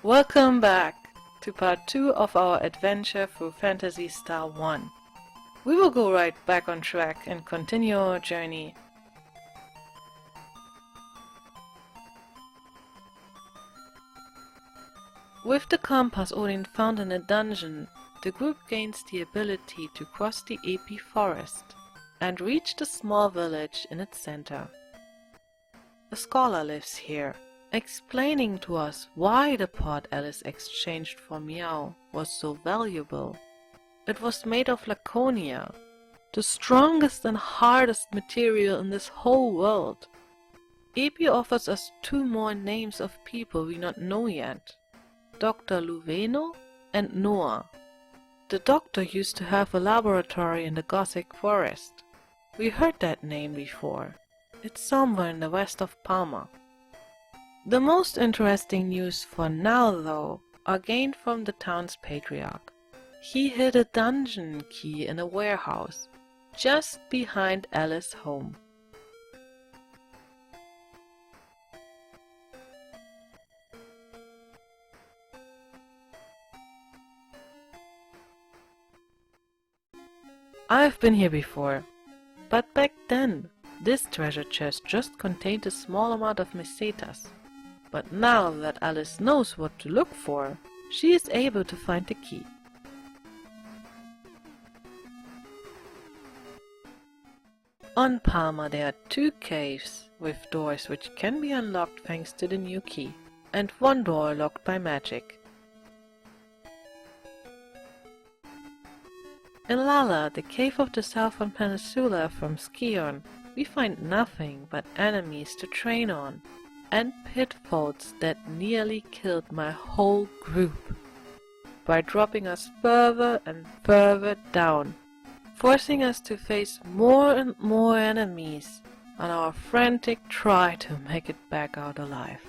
Welcome back to part 2 of our adventure through Phantasy Star 1. We will go right back on track and continue our journey. With the compass Odin found in a dungeon, the group gains the ability to cross the Jrpg forest and reach the small village in its center. A scholar lives here, explaining to us why the pot Alice exchanged for Myau was so valuable. It was made of Laconia, the strongest and hardest material in this whole world. Jrpg offers us 2 more names of people we not know yet, Dr. Luveno and Noah. The doctor used to have a laboratory in the Gothic forest. We heard that name before. It's somewhere in the west of Palma. The most interesting news for now, though, are gained from the town's patriarch. He hid a dungeon key in a warehouse, just behind Alice's home. I've been here before, but back then, this treasure chest just contained a small amount of mesetas. But now that Alice knows what to look for, she is able to find the key. On Palma there are 2 caves with doors which can be unlocked thanks to the new key, and 1 door locked by magic. In Laala, the cave of the southern peninsula from Skion, we find nothing but enemies to train on, and pitfalls that nearly killed my whole group, by dropping us further and further down, forcing us to face more and more enemies on our frantic try to make it back out alive.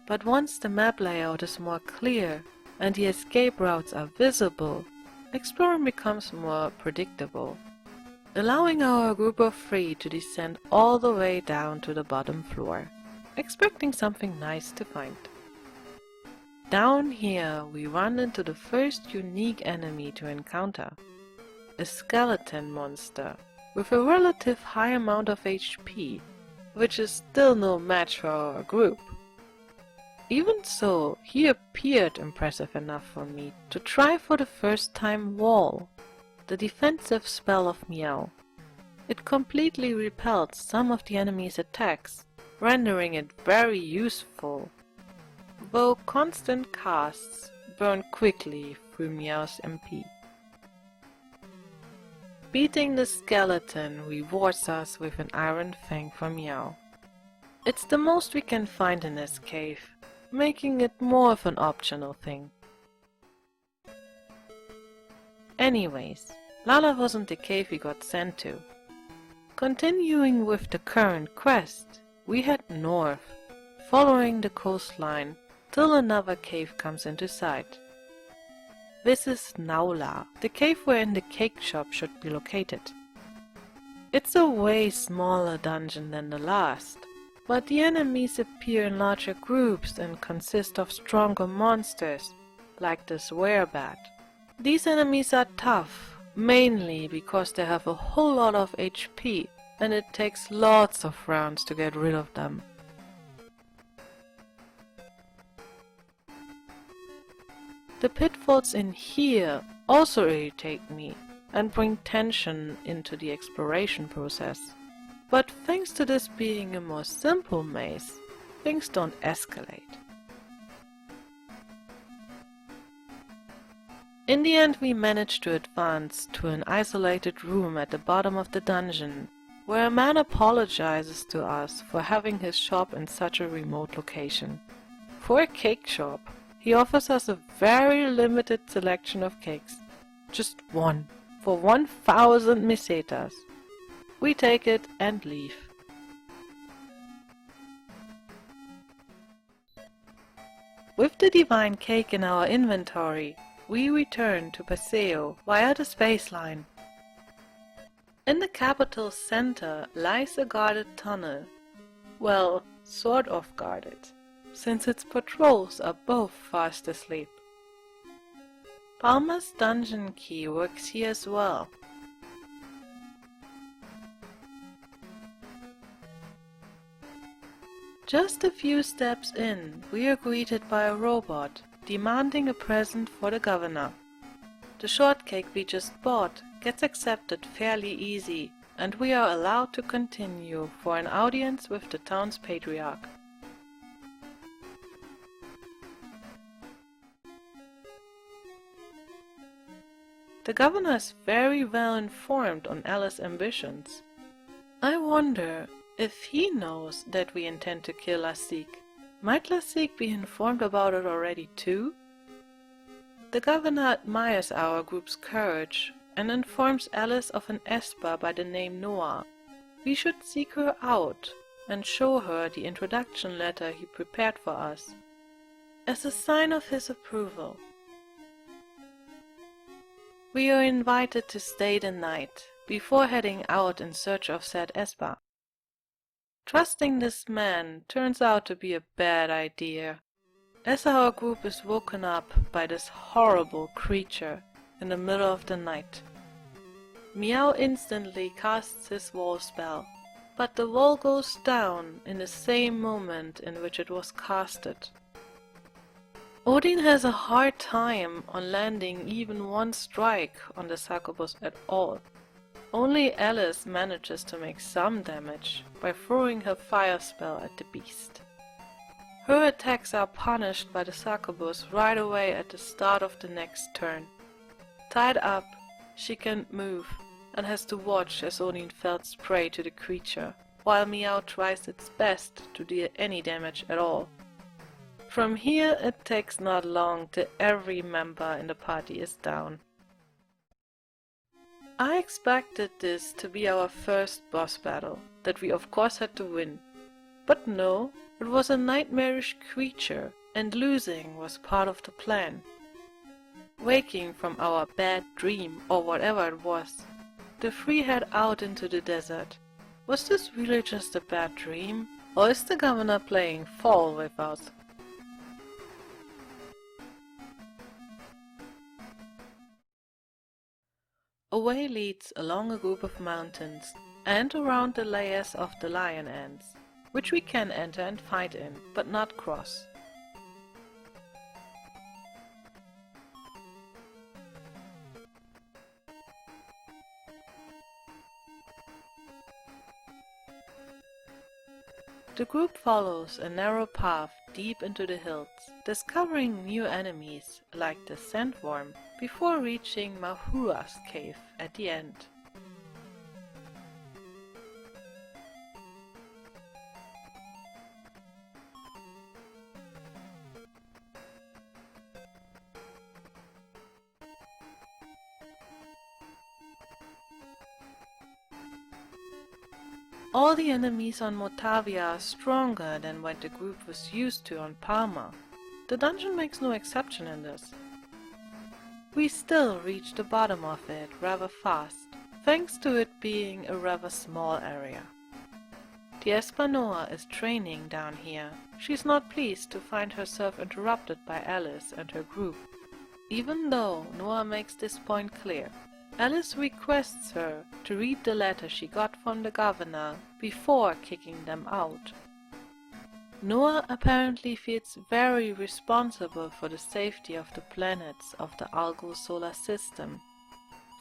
But once the map layout is more clear and the escape routes are visible, exploring becomes more predictable, allowing our group of 3 to descend all the way down to the bottom floor, expecting something nice to find. Down here we run into the first unique enemy to encounter, a skeleton monster with a relative high amount of HP, which is still no match for our group. Even so, he appeared impressive enough for me to try for the first time Wall, the defensive spell of Myau. It completely repelled some of the enemy's attacks, rendering it very useful, though constant casts burn quickly through Myau's MP. Beating the skeleton rewards us with an iron fang from Myau. It's the most we can find in this cave, making it more of an optional thing. Anyways, Laala wasn't the cave we got sent to. Continuing with the current quest, we head north, following the coastline till another cave comes into sight. This is Naola, the cave wherein the cake shop should be located. It's a way smaller dungeon than the last, but the enemies appear in larger groups and consist of stronger monsters, like this werebat. These enemies are tough, mainly because they have a whole lot of HP and it takes lots of rounds to get rid of them. The pitfalls in here also irritate me and bring tension into the exploration process. But thanks to this being a more simple maze, things don't escalate. In the end we managed to advance to an isolated room at the bottom of the dungeon, where a man apologizes to us for having his shop in such a remote location. For a cake shop, he offers us a very limited selection of cakes, just 1, for 1,000 mesetas. We take it and leave. With the divine cake in our inventory, we return to Paseo via the space line. In the capital's center lies a guarded tunnel. Well, sort of guarded, since its patrols are both fast asleep. Palmer's dungeon key works here as well. Just a few steps in, we are greeted by a robot, demanding a present for the governor. The shortcake we just bought gets accepted fairly easy, and we are allowed to continue for an audience with the town's patriarch. The governor is very well informed on Alice's ambitions. I wonder if he knows that we intend to kill Lasik. Might Lasik be informed about it already too? The governor admires our group's courage and informs Alice of an Esper by the name Noah. We should seek her out and show her the introduction letter he prepared for us, as a sign of his approval. We are invited to stay the night before heading out in search of said Esper. Trusting this man turns out to be a bad idea, as our group is woken up by this horrible creature in the middle of the night. Myau instantly casts his wall spell, but the wall goes down in the same moment in which it was casted. Odin has a hard time on landing even one strike on the succubus at all. Only Alice manages to make some damage by throwing her fire spell at the beast. Her attacks are punished by the succubus right away at the start of the next turn. Tied up, she can't move and has to watch as Odin fells prey to the creature, while Myau tries its best to deal any damage at all. From here it takes not long till every member in the party is down. I expected this to be our first boss battle, that we of course had to win. But no, it was a nightmarish creature, and losing was part of the plan. Waking from our bad dream, or whatever it was, the three head out into the desert. Was this really just a bad dream, or is the governor playing fall with us? A way leads along a group of mountains and around the layers of the lion ants, which we can enter and fight in, but not cross. The group follows a narrow path deep into the hills, discovering new enemies like the sandworm before reaching Mahua's cave at the end. All the enemies on Motavia are stronger than what the group was used to on Palma. The dungeon makes no exception in this. We still reach the bottom of it rather fast, thanks to it being a rather small area. The Esper Noah is training down here. She's not pleased to find herself interrupted by Alice and her group, even though Noah makes this point clear. Alice requests her to read the letter she got from the governor before kicking them out. Noah apparently feels very responsible for the safety of the planets of the Algo solar system.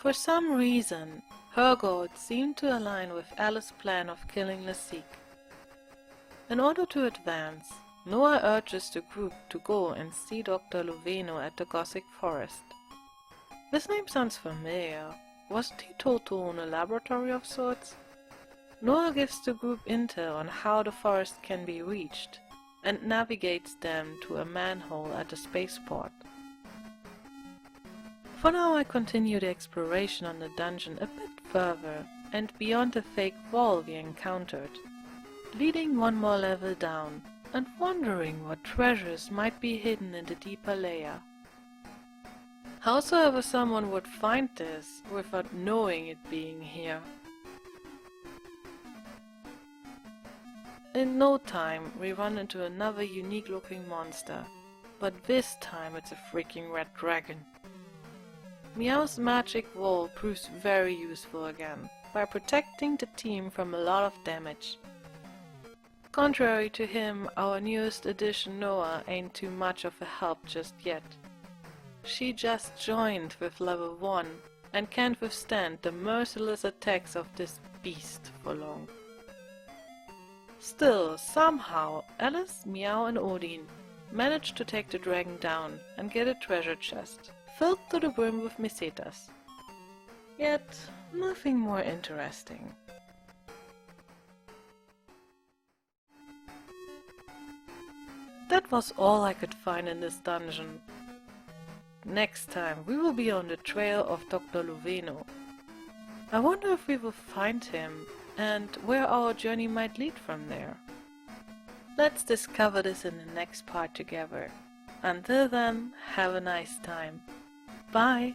For some reason, her goals seem to align with Alice's plan of killing Lasik. In order to advance, Noah urges the group to go and see Dr. Loveno at the Gothic Forest. This name sounds familiar. Wasn't he told to own a laboratory of sorts? Noah gives the group intel on how the forest can be reached, and navigates them to a manhole at the spaceport. For now I continue the exploration on the dungeon a bit further, and beyond the fake wall we encountered, leading one more level down, and wondering what treasures might be hidden in the deeper layer. Howsoever someone would find this without knowing it being here. In no time we run into another unique looking monster, but this time it's a freaking red dragon. Myau's magic wall proves very useful again, by protecting the team from a lot of damage. Contrary to him, our newest addition Noah ain't too much of a help just yet. She just joined with level 1 and can't withstand the merciless attacks of this beast for long. Still, somehow, Alice, Myau and Odin managed to take the dragon down and get a treasure chest, filled to the brim with mesetas. Yet, nothing more interesting. That was all I could find in this dungeon. Next time we will be on the trail of Dr. Loveno. I wonder if we will find him and where our journey might lead from there. Let's discover this in the next part together. Until then, have a nice time. Bye!